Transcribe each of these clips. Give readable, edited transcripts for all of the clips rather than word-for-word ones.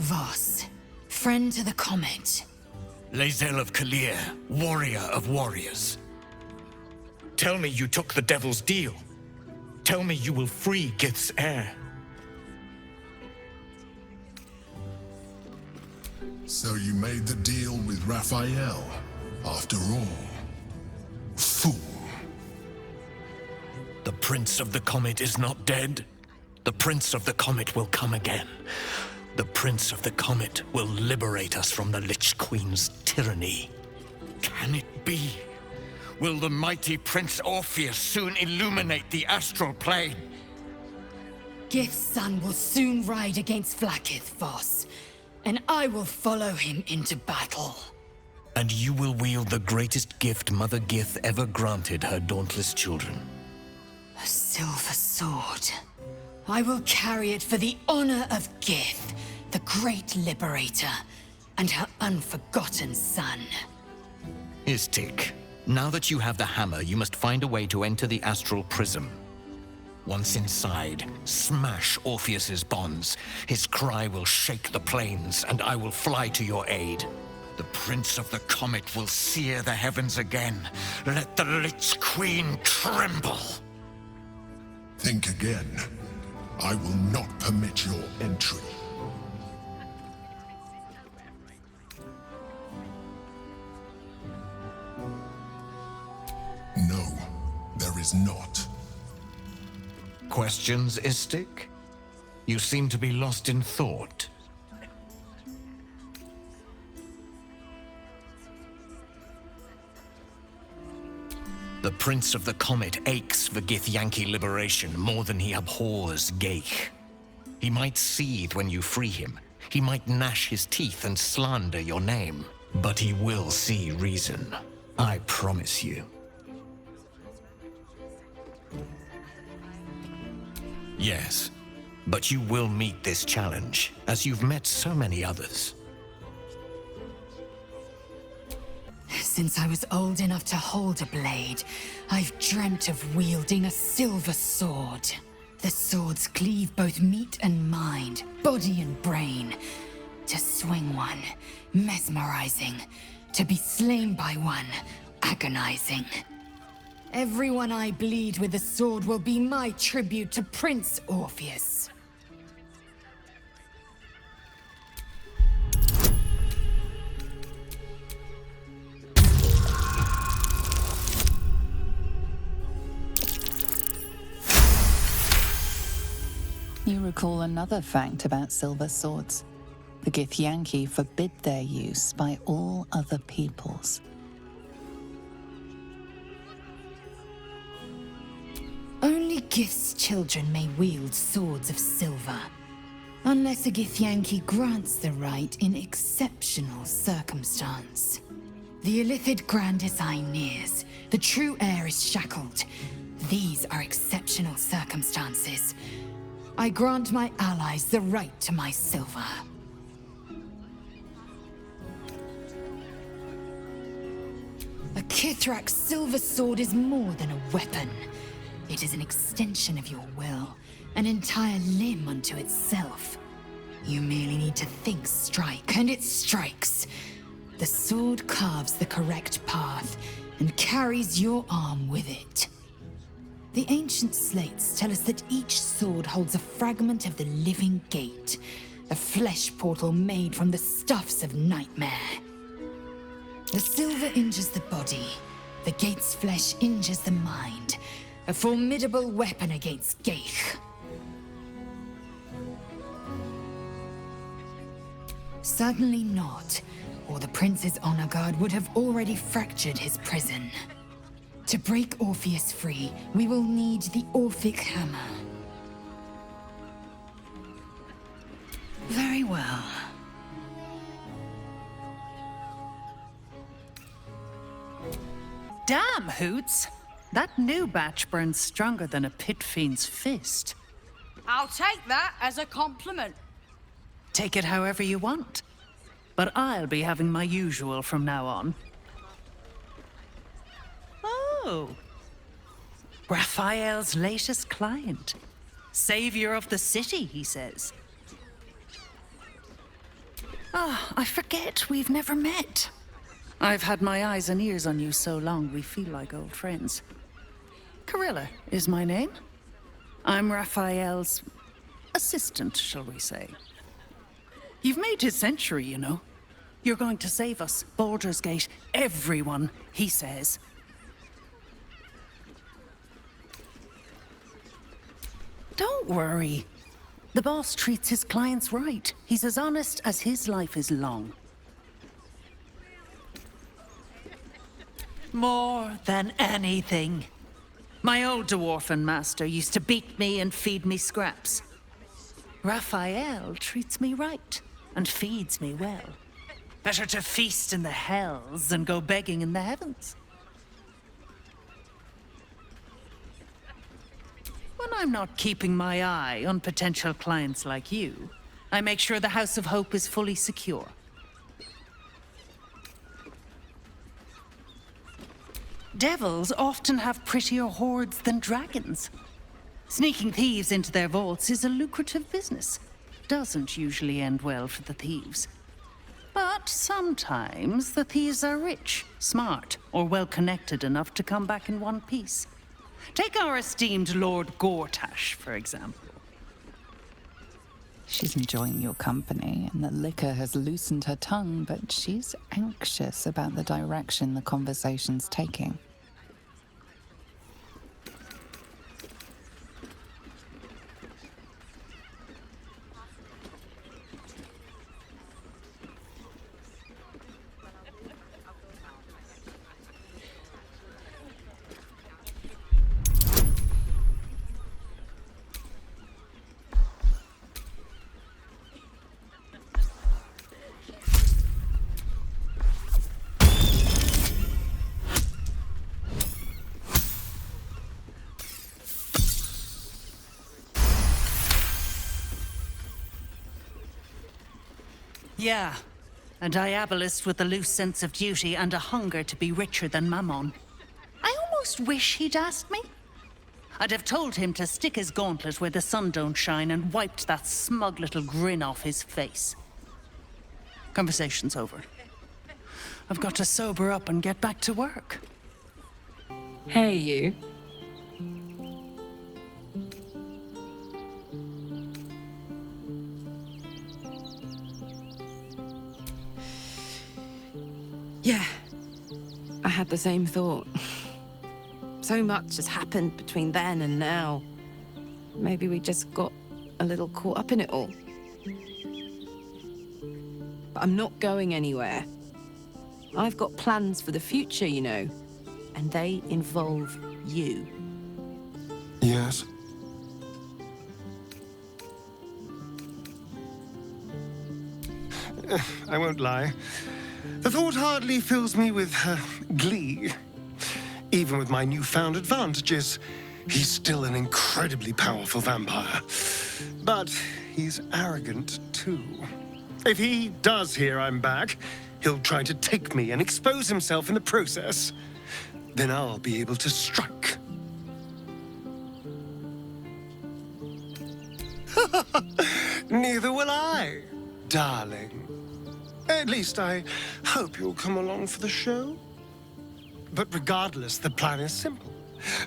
Voss, friend to the Comet. Lae'zel of Kalir, warrior of warriors. Tell me you took the Devil's deal. Tell me you will free Gith's heir. So you made the deal with Raphael, after all. Fool. The Prince of the Comet is not dead. The Prince of the Comet will come again. The Prince of the Comet will liberate us from the Lich Queen's tyranny. Can it be? Will the mighty Prince Orpheus soon illuminate the astral plane? Gith's son will soon ride against Vlaakith, Voss, and I will follow him into battle. And you will wield the greatest gift Mother Gith ever granted her dauntless children. A silver sword. I will carry it for the honor of Gith, the great liberator, and her unforgotten son. Istik, now that you have the hammer, you must find a way to enter the astral prism. Once inside, smash Orpheus's bonds. His cry will shake the plains, and I will fly to your aid. The Prince of the Comet will sear the heavens again. Let the Lich Queen tremble. Think again. I will not permit your entry. No, there is not. Questions, Istik? You seem to be lost in thought. The Prince of the Comet aches for Githyanki liberation more than he abhors Geich. He might seethe when you free him. He might gnash his teeth and slander your name. But he will see reason. I promise you. Yes, but you will meet this challenge, as you've met so many others. Since I was old enough to hold a blade, I've dreamt of wielding a silver sword. The swords cleave both meat and mind, body and brain. To swing one, mesmerizing. To be slain by one, agonizing. Everyone I bleed with the sword will be my tribute to Prince Orpheus. You recall another fact about silver swords. The Githyanki forbid their use by all other peoples. Only Gith's children may wield swords of silver, unless a Githyanki grants the right in exceptional circumstance. The Illithid Grand Design nears. The true heir is shackled. These are exceptional circumstances. I grant my allies the right to my silver. A Kithrak's silver sword is more than a weapon. It is an extension of your will, an entire limb unto itself. You merely need to think strike, and it strikes. The sword carves the correct path, and carries your arm with it. The ancient slates tell us that each sword holds a fragment of the living gate, a flesh portal made from the stuffs of nightmare. The silver injures the body, the gate's flesh injures the mind, a formidable weapon against Geich. Certainly not, or the Prince's honor guard would have already fractured his prison. To break Orpheus free, we will need the Orphic Hammer. Very well. Damn, Hoots! That new batch burns stronger than a pit fiend's fist. I'll take that as a compliment. Take it however you want. But I'll be having my usual from now on. Oh. Raphael's latest client. Savior of the city, he says. Ah, I forget we've never met. I've had my eyes and ears on you so long we feel like old friends. Carilla is my name. I'm Raphael's assistant, shall we say. You've made his century, you know. You're going to save us, Baldur's Gate, everyone, he says. Don't worry. The boss treats his clients right. He's as honest as his life is long. More than anything. My old dwarfen master used to beat me and feed me scraps. Raphael treats me right and feeds me well. Better to feast in the hells than go begging in the heavens. When I'm not keeping my eye on potential clients like you, I make sure the House of Hope is fully secure. Devils often have prettier hordes than dragons. Sneaking thieves into their vaults is a lucrative business. Doesn't usually end well for the thieves. But sometimes the thieves are rich, smart, or well-connected enough to come back in one piece. Take our esteemed Lord Gortash, for example. She's enjoying your company, and the liquor has loosened her tongue, but she's anxious about the direction the conversation's taking. Yeah, a diabolist with a loose sense of duty and a hunger to be richer than Mammon. I almost wish he'd asked me. I'd have told him to stick his gauntlet where the sun don't shine and wiped that smug little grin off his face. Conversation's over. I've got to sober up and get back to work. Hey, you. Yeah, I had the same thought. So much has happened between then and now. Maybe we just got a little caught up in it all. But I'm not going anywhere. I've got plans for the future, you know, and they involve you. Yes? I won't lie. The thought hardly fills me with glee. Even with my newfound advantages, he's still an incredibly powerful vampire. But he's arrogant, too. If he does hear I'm back, he'll try to take me and expose himself in the process. Then I'll be able to strike. Neither will I, darling. At least I hope you'll come along for the show. But regardless, the plan is simple.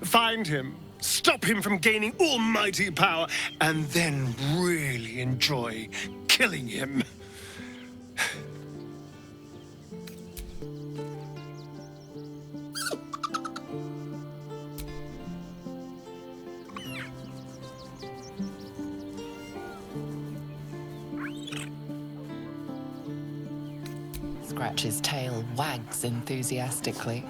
Find him, stop him from gaining almighty power, and then really enjoy killing him. Scratch's tail wags enthusiastically.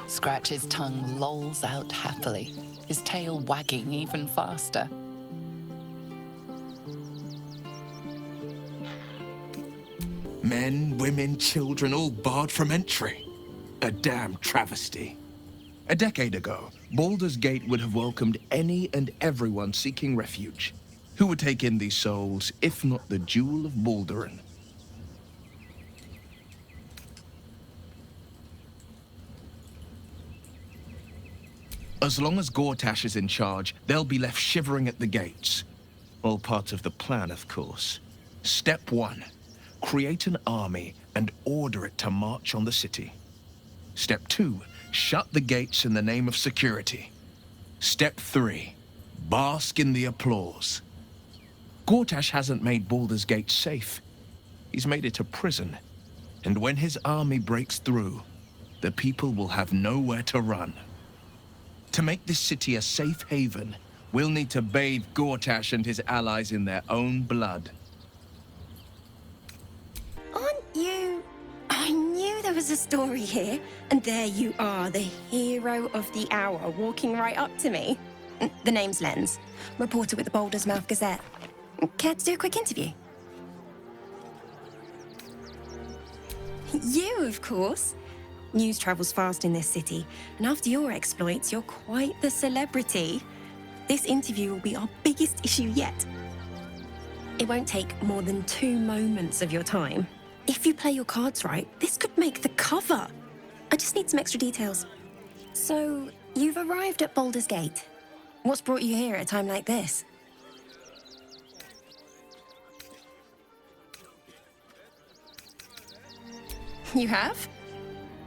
Scratch's tongue lolls out happily, his tail wagging even faster. Men, women, children, all barred from entry. A damn travesty. A decade ago, Baldur's Gate would have welcomed any and everyone seeking refuge. Who would take in these souls, if not the Jewel of Baldurin? As long as Gortash is in charge, they'll be left shivering at the gates. All part of the plan, of course. Step 1. Create an army and order it to march on the city. Step 2. Shut the gates in the name of security. Step 3. Bask in the applause. Gortash hasn't made Baldur's Gate safe. He's made it a prison. And when his army breaks through, the people will have nowhere to run. To make this city a safe haven, we'll need to bathe Gortash and his allies in their own blood. Aren't you... I knew there was a story here, and there you are, the hero of the hour, walking right up to me. The name's Lens, reporter with the Baldur's Mouth Gazette. Care to do a quick interview? You, of course. News travels fast in this city, and after your exploits, you're quite the celebrity. This interview will be our biggest issue yet. It won't take more than 2 moments of your time. If you play your cards right, this could make the cover. I just need some extra details. So, you've arrived at Baldur's Gate. What's brought you here at a time like this? You have?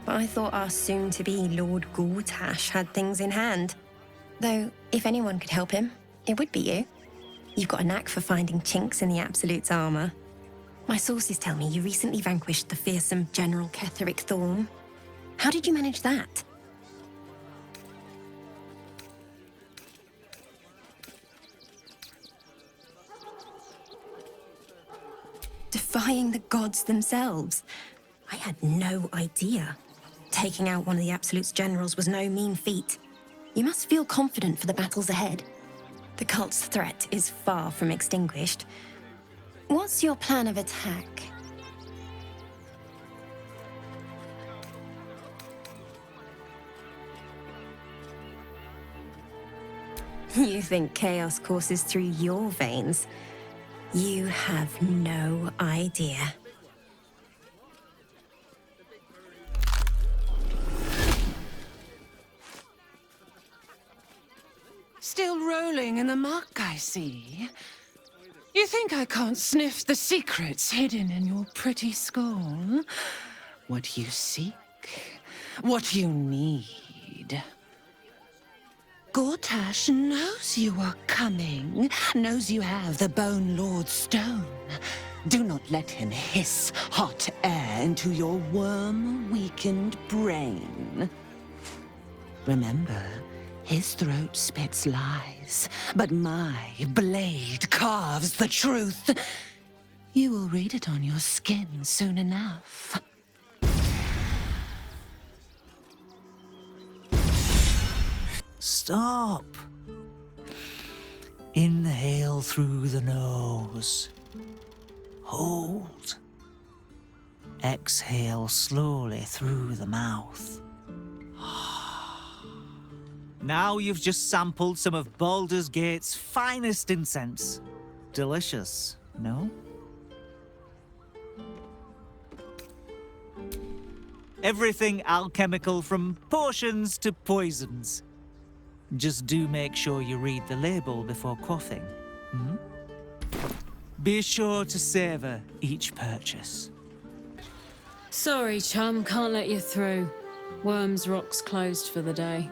But I thought our soon-to-be Lord Gortash had things in hand. Though, if anyone could help him, it would be you. You've got a knack for finding chinks in the Absolute's armor. My sources tell me you recently vanquished the fearsome General Cleric Thorn. How did you manage that? Defying the gods themselves. I had no idea. Taking out one of the Absolute's generals was no mean feat. You must feel confident for the battles ahead. The cult's threat is far from extinguished. What's your plan of attack? You think chaos courses through your veins? You have no idea. Still rolling in the muck, I see. You think I can't sniff the secrets hidden in your pretty skull? What you seek, what you need. Gortash knows you are coming, knows you have the Bone Lord's stone. Do not let him hiss hot air into your worm-weakened brain. Remember, his throat spits lies, but my blade carves the truth. You will read it on your skin soon enough. Stop. Inhale through the nose. Hold. Exhale slowly through the mouth. Now you've just sampled some of Baldur's Gate's finest incense. Delicious, no? Everything alchemical from potions to poisons. Just do make sure you read the label before quaffing. Be sure to savor each purchase. Sorry, chum, can't let you through. Worms Rock's closed for the day.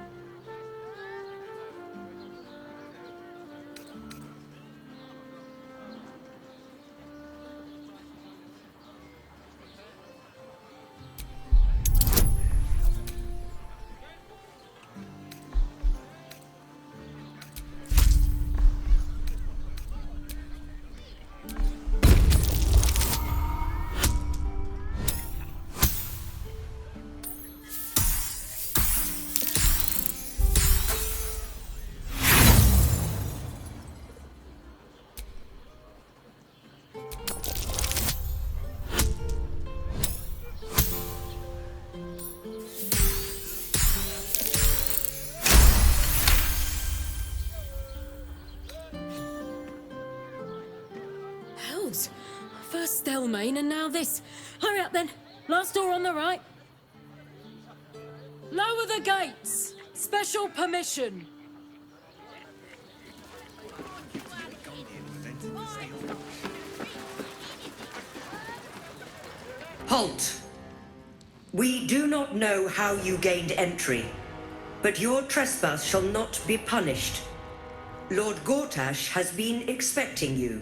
First Stelmane and now this. Hurry up then. Last door on the right. Lower the gates. Special permission. Halt! We do not know how you gained entry, but your trespass shall not be punished. Lord Gortash has been expecting you.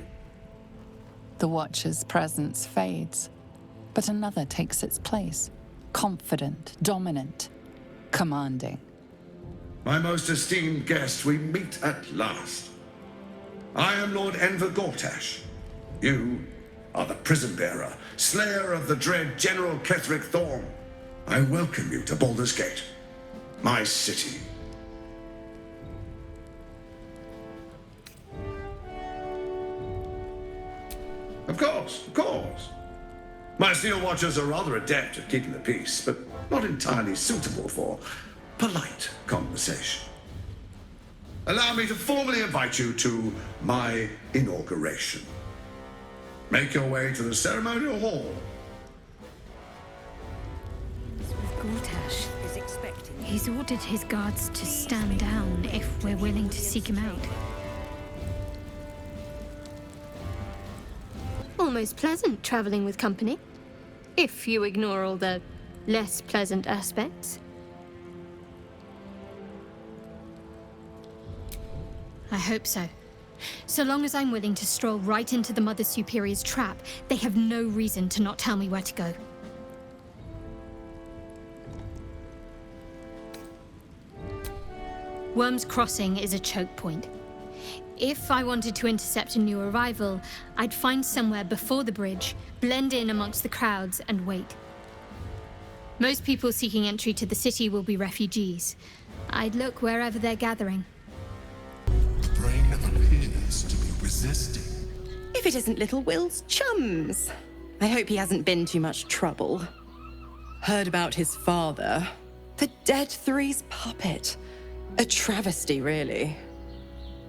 The Watcher's presence fades, but another takes its place. Confident, dominant, commanding. My most esteemed guest, we meet at last. I am Lord Enver Gortash. You are the prison bearer, slayer of the dread General Cleric Thorm. I welcome you to Baldur's Gate, my city. Of course. My Steel Watchers are rather adept at keeping the peace, but not entirely suitable for polite conversation. Allow me to formally invite you to my inauguration. Make your way to the ceremonial hall. Gortash is expecting. He's ordered his guards to stand down if we're willing to seek him out. Almost pleasant traveling with company, if you ignore all the less pleasant aspects. I hope so. So long as I'm willing to stroll right into the Mother Superior's trap, they have no reason to not tell me where to go. Worm's Crossing is a choke point. If I wanted to intercept a new arrival, I'd find somewhere before the bridge, blend in amongst the crowds, and wait. Most people seeking entry to the city will be refugees. I'd look wherever they're gathering. The brain appears to be resisting. If it isn't little Will's chums. I hope he hasn't been too much trouble. Heard about his father. The Dead Three's puppet. A travesty, really.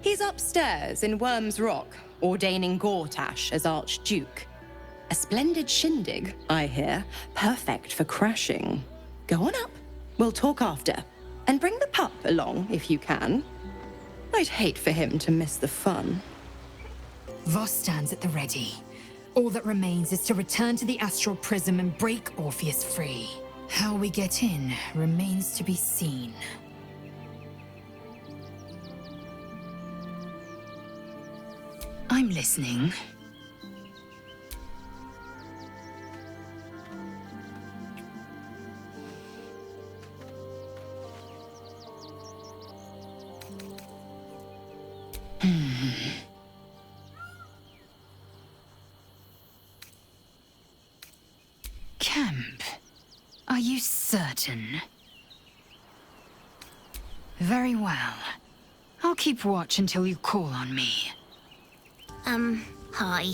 He's upstairs in Worm's Rock, ordaining Gortash as Archduke. A splendid shindig, I hear. Perfect for crashing. Go on up. We'll talk after. And bring the pup along, if you can. I'd hate for him to miss the fun. Voss stands at the ready. All that remains is to return to the Astral Prism and break Orpheus free. How we get in remains to be seen. I'm listening. Camp. Are you certain? Very well. I'll keep watch until you call on me. Hi.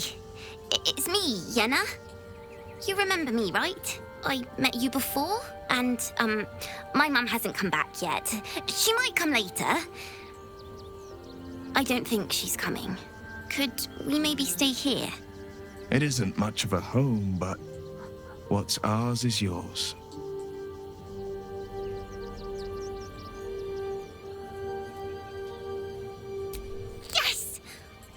It's me, Yenna. You remember me, right? I met you before, and, my mum hasn't come back yet. She might come later. I don't think she's coming. Could we maybe stay here? It isn't much of a home, but what's ours is yours. Yes!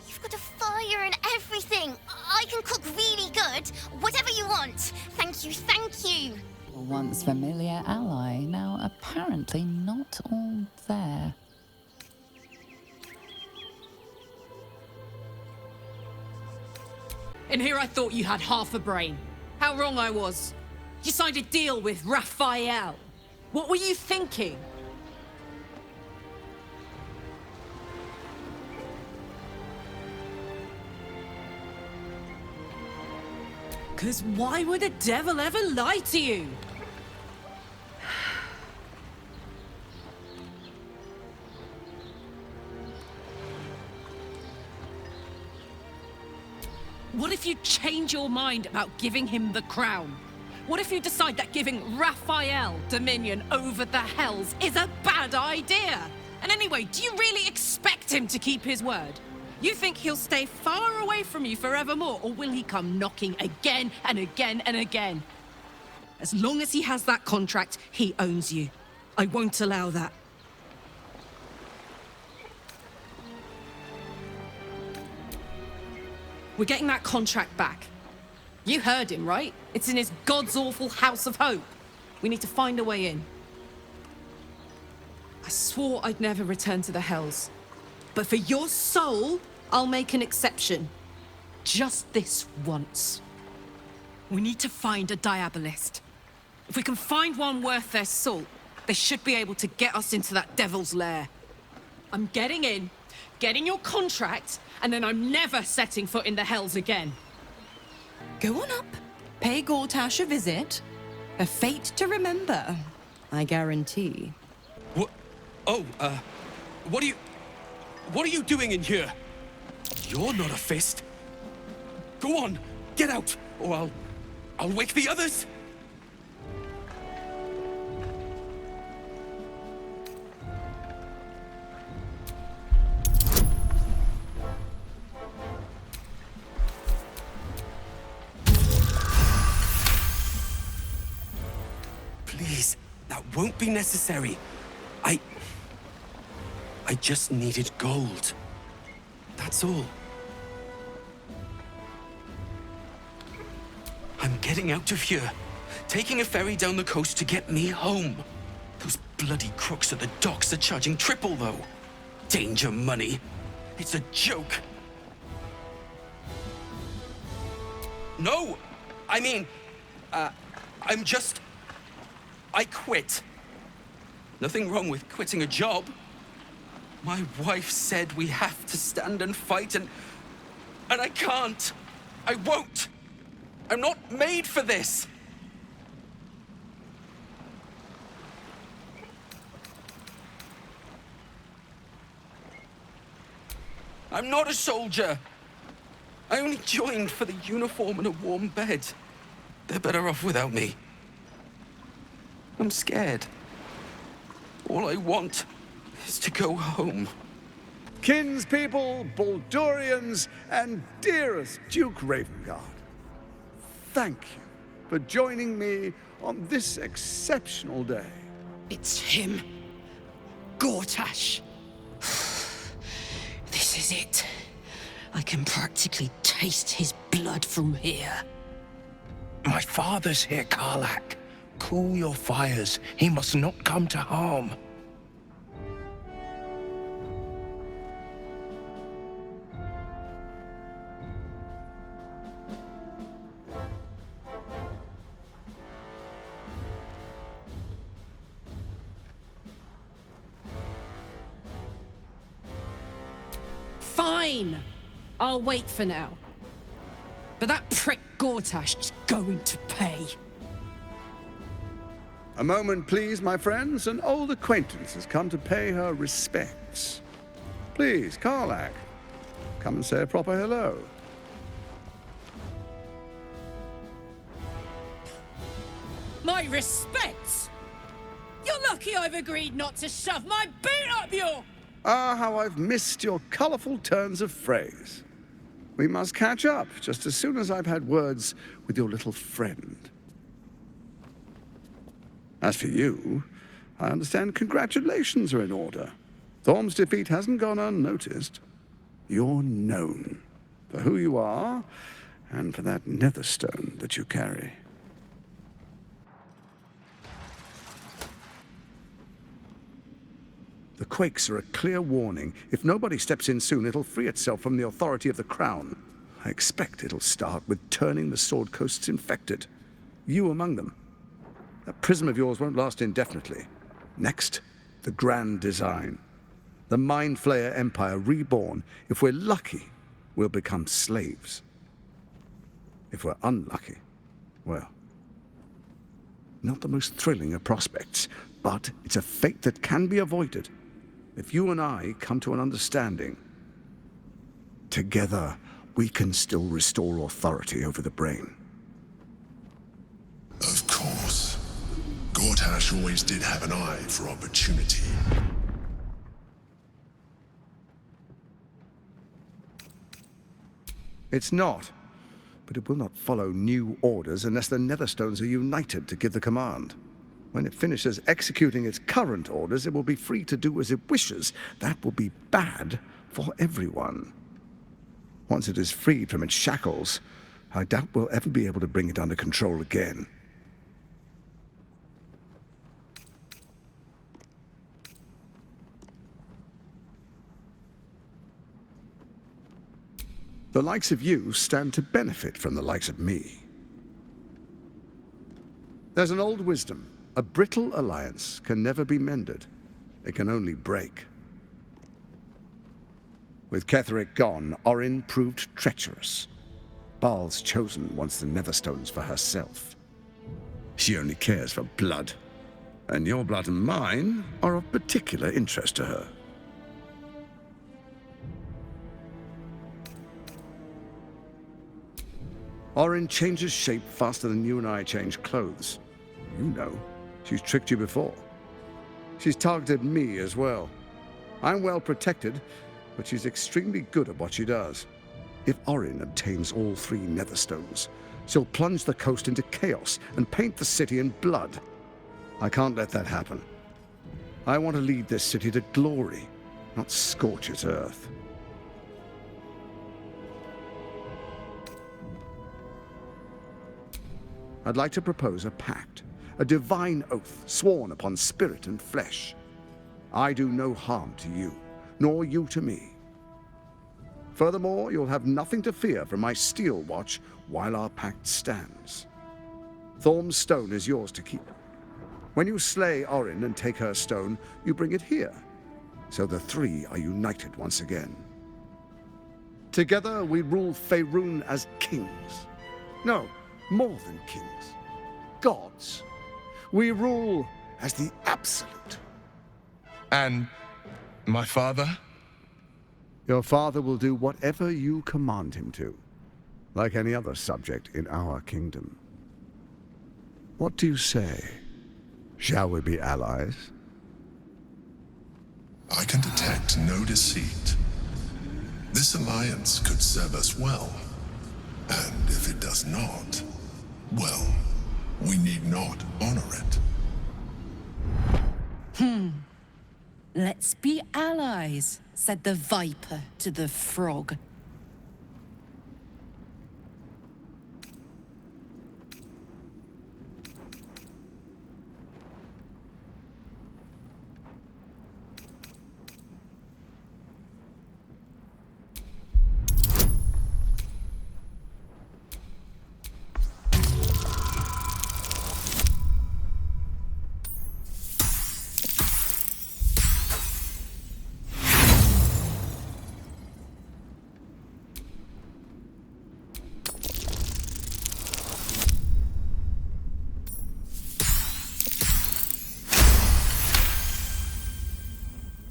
You've got a fire and everything. I can cook really good. Whatever you want. Thank you, thank you. A once familiar ally, now apparently not all there. In here I thought you had half a brain. How wrong I was. You signed a deal with Raphael. What were you thinking? Because why would the devil ever lie to you? What if you change your mind about giving him the crown? What if you decide that giving Raphael dominion over the Hells is a bad idea? And anyway, do you really expect him to keep his word? You think he'll stay far away from you forevermore, or will he come knocking again and again and again? As long as he has that contract, he owns you. I won't allow that. We're getting that contract back. You heard him, right? It's in his god's awful House of Hope. We need to find a way in. I swore I'd never return to the Hells. But for your soul, I'll make an exception. Just this once. We need to find a Diabolist. If we can find one worth their salt, they should be able to get us into that devil's lair. I'm getting in, getting your contract, and then I'm never setting foot in the Hells again. Go on up. Pay Gortash a visit. A fate to remember, I guarantee. What? Oh, what are you doing in here? You're not a fist. Go on, get out, or I'll wake the others. Please, that won't be necessary. I just needed gold. That's all. I'm getting out of here. Taking a ferry down the coast to get me home. Those bloody crooks at the docks are charging triple, though. Danger money. It's a joke. No! I mean, I quit. Nothing wrong with quitting a job. My wife said we have to stand and fight, and I can't. I won't. I'm not made for this. I'm not a soldier. I only joined for the uniform and a warm bed. They're better off without me. I'm scared. All I want is to go home. Kinspeople, Baldurians, and dearest Duke Ravengard, thank you for joining me on this exceptional day. It's him. Gortash. This is it. I can practically taste his blood from here. My father's here, Karlach. Cool your fires. He must not come to harm. Fine! I'll wait for now. But that prick Gortash is going to pay. A moment, please, my friends. An old acquaintance has come to pay her respects. Please, Karlach, come and say a proper hello. My respects! You're lucky I've agreed not to shove my boot up your... Ah, how I've missed your colourful turns of phrase. We must catch up just as soon as I've had words with your little friend. As for you, I understand congratulations are in order. Thorm's defeat hasn't gone unnoticed. You're known for who you are and for that netherstone that you carry. The quakes are a clear warning. If nobody steps in soon, it'll free itself from the authority of the Crown. I expect it'll start with turning the Sword Coasts infected. You among them. That prism of yours won't last indefinitely. Next, the grand design. The Mind Flayer Empire reborn. If we're lucky, we'll become slaves. If we're unlucky, well, not the most thrilling of prospects, but it's a fate that can be avoided. If you and I come to an understanding, together we can still restore authority over the brain. Of course. Gortash always did have an eye for opportunity. It's not, but it will not follow new orders unless the Netherstones are united to give the command. When it finishes executing its current orders, it will be free to do as it wishes. That will be bad for everyone. Once it is freed from its shackles, I doubt we'll ever be able to bring it under control again. The likes of you stand to benefit from the likes of me. There's an old wisdom. A brittle alliance can never be mended. It can only break. With Cleric gone, Orin proved treacherous. Baal's chosen wants the Netherstones for herself. She only cares for blood. And your blood and mine are of particular interest to her. Orin changes shape faster than you and I change clothes. You know, she's tricked you before. She's targeted me as well. I'm well protected, but she's extremely good at what she does. If Orin obtains all 3 Netherstones, she'll plunge the coast into chaos and paint the city in blood. I can't let that happen. I want to lead this city to glory, not scorch its earth. I'd like to propose a pact, a divine oath sworn upon spirit and flesh. I do no harm to you, nor you to me. Furthermore, you'll have nothing to fear from my steel watch while our pact stands. Thorm's stone is yours to keep. When you slay Orin and take her stone, you bring it here, so the 3 are united once again. Together we rule Faerun as kings. No, more than kings. Gods. We rule as the Absolute. And my father? Your father will do whatever you command him to, like any other subject in our kingdom. What do you say? Shall we be allies? I can detect no deceit. This alliance could serve us well. And if it does not, well, we need not honor it. Let's be allies, said the viper to the frog.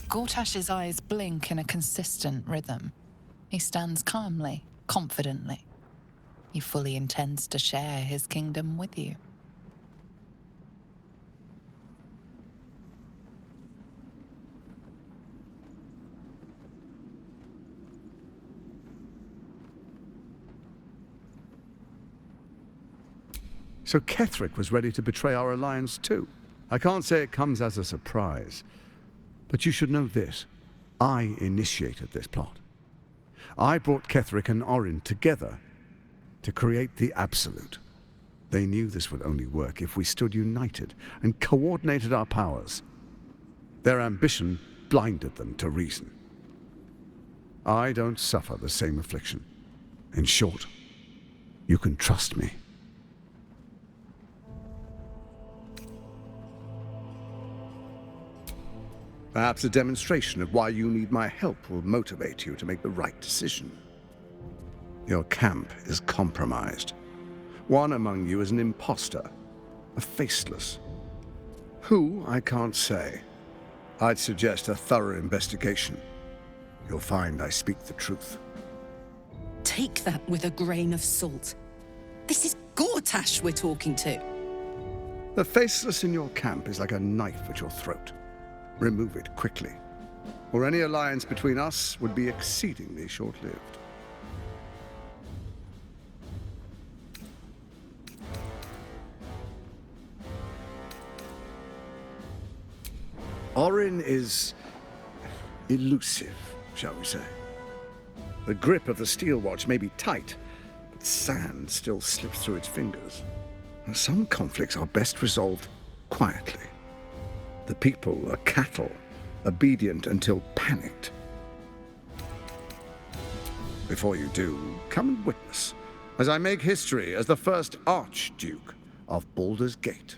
Gortash's eyes blink in a consistent rhythm. He stands calmly, confidently. He fully intends to share his kingdom with you. So Cleric was ready to betray our alliance too. I can't say it comes as a surprise. But you should know this. I initiated this plot. I brought Cleric and Orin together to create the Absolute. They knew this would only work if we stood united and coordinated our powers. Their ambition blinded them to reason. I don't suffer the same affliction. In short, you can trust me. Perhaps a demonstration of why you need my help will motivate you to make the right decision. Your camp is compromised. One among you is an imposter, a faceless. Who, I can't say. I'd suggest a thorough investigation. You'll find I speak the truth. Take that with a grain of salt. This is Gortash we're talking to. The faceless in your camp is like a knife at your throat. Remove it quickly, or any alliance between us would be exceedingly short-lived. Orin is elusive, shall we say. The grip of the steel watch may be tight, but sand still slips through its fingers. And some conflicts are best resolved quietly. The people are cattle, obedient until panicked. Before you do, come and witness as I make history as the first Archduke of Baldur's Gate.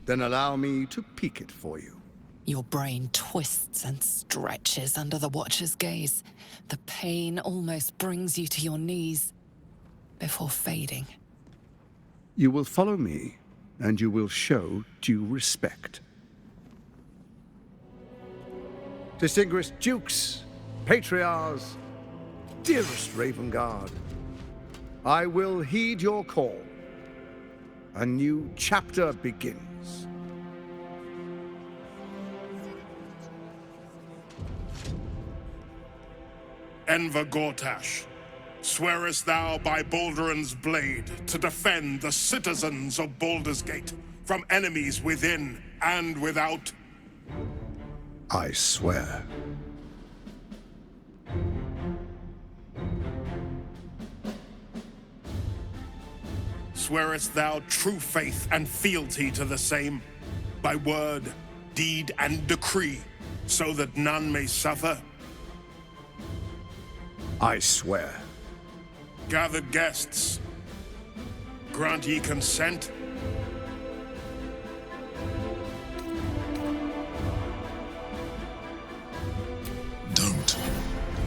Then allow me to peek it for you. Your brain twists and stretches under the Watcher's gaze. The pain almost brings you to your knees before fading. You will follow me, and you will show due respect. Distinguished dukes, patriarchs, dearest Ravengard, I will heed your call. A new chapter begins. Enver Gortash, swearest thou by Balduran's blade to defend the citizens of Baldur's Gate from enemies within and without? I swear. Swearest thou true faith and fealty to the same, by word, deed, and decree, so that none may suffer? I swear. Gathered guests, grant ye consent? Don't.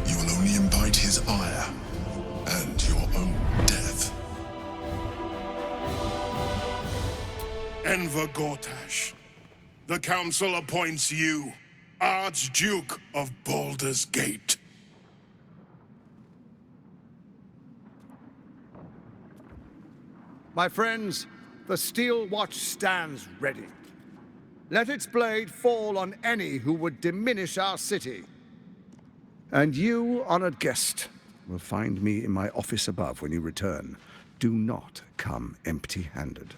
You will only invite his ire and your own death. Enver Gortash, the Council appoints you Archduke of Baldur's Gate. My friends, the steel watch stands ready. Let its blade fall on any who would diminish our city. And you, honored guest, will find me in my office above when you return. Do not come empty-handed.